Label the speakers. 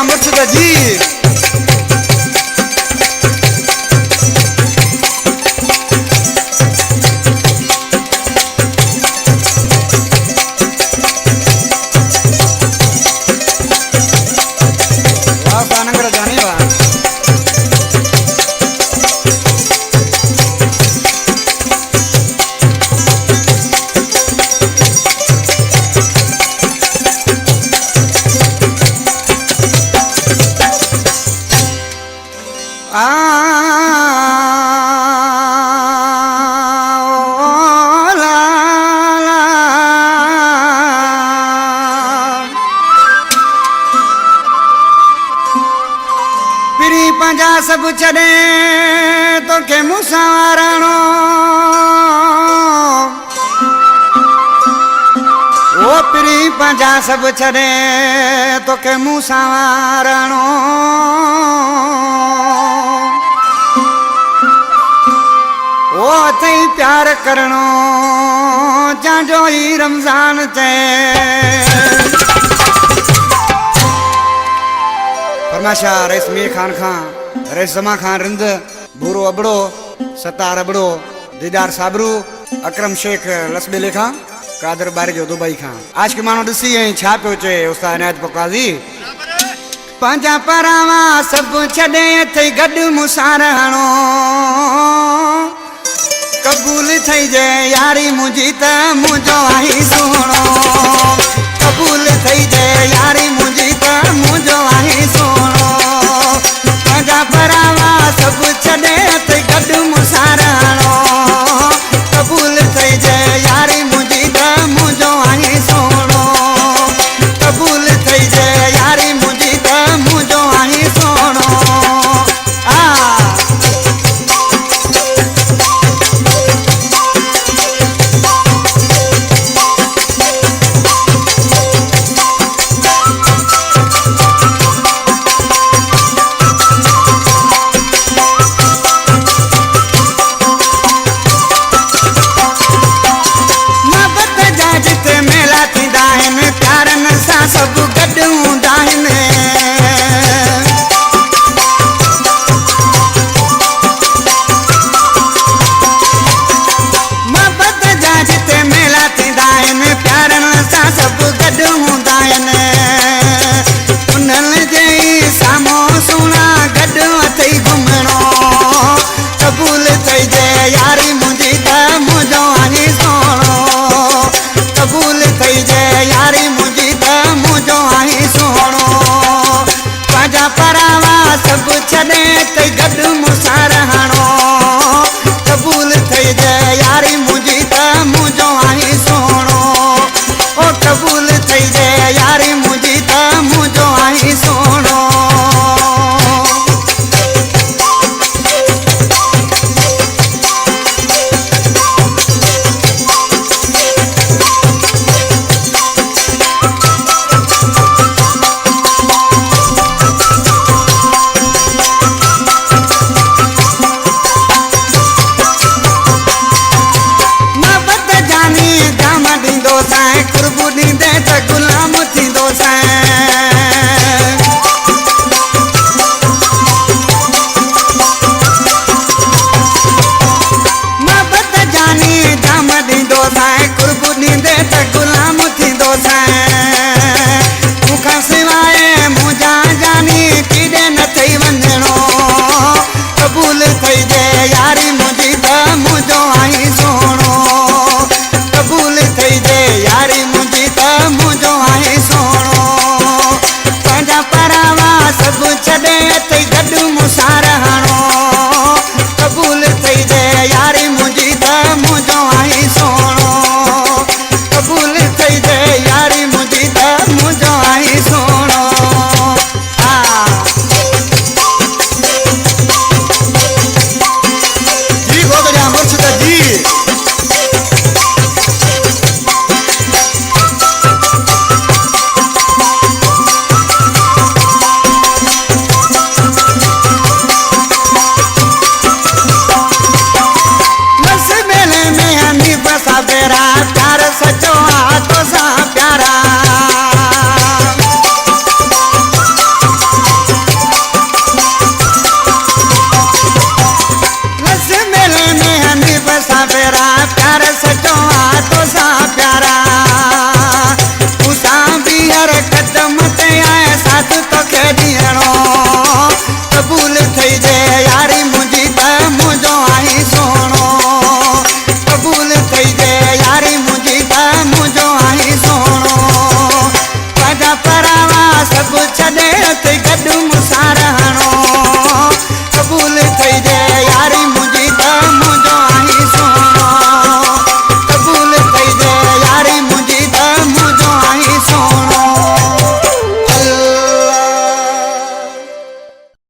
Speaker 1: जा मुर्शिद जी। पंजा सब छड़े तो के मुसावरणो ओ पिरी पंजा सब छड़े तो के मुसावरणो ओ तई प्यार करणो जाजो ही रमजान ते फरमाशा रईस मीर खान खान रईस जमा खान रिंद भूरो अबड़ो सतार अबड़ो दीदार साबरू अकरम शेख लसबेले खान कादर बारी जो दुबई खान आज के मानो दसी है छा पे चे उस्ताद इनायत पकाजी पंजा परावा सब छडे थई गड मुसारहणो कबूल थई जे यारी मुजी त मुजो आई सुणो कबूल थई जे यारी मुजी त मुजो आई सुणो पंजा परावा सब छडे थई गड मुसारहणो कबूल थई जे यारी मुजी त मुजो आई सुणो कबूल थई जे यारी मुजी त मुजो आई सुणो सब गड हूंदा आहिनि मोहबत जा जिते मेला थींदा आहिनि प्यारनि सां सभु गॾु हूंदा आहिनि उन्हनि जे साम्हूं सुहिणा गॾु अथई घुमणो कबूल थई जे यारी मुंहिंजी त मुंहिंजो आई सुहिणो कबूल थई जे यारी मुंहिंजी मुझो आई सुणो पंजा परावा सब छॾे थई गॾु मुसारहणो कबूल थई जे यारी मुंहिंजी त मुझो आई सुणो ओ कबूल थई जे यारी मुंहिंजी त मुझो आई सुणो कुर्बू ॾींदे त गुलाम थींदो मोहबत जानी जाम ॾींदो कुर्बू ॾींदे त गुलाम थींदो मूंखां सवाइ मुंहिंजा जानी किॾे न थई वञणो कबूल थई जे यारी मुंहिंजी त मुंहिंजो आई सुहिणो कबूल थई जे यारी मुंहिंजी त मुंहिंजो आई सुहिणो पंहिंजा परावा सभु छॾे थई गॾु मुसारहणो कबूल थई जे यारी मुंहिंजी त मुंहिंजो आई सुहिणो कबूल थई जे यारी मुंहिंजी त मुंहिंजो आई सुहिणो जी गोदरिया मुर्शिद जी प्यार सचो हाथों सा प्यारा दे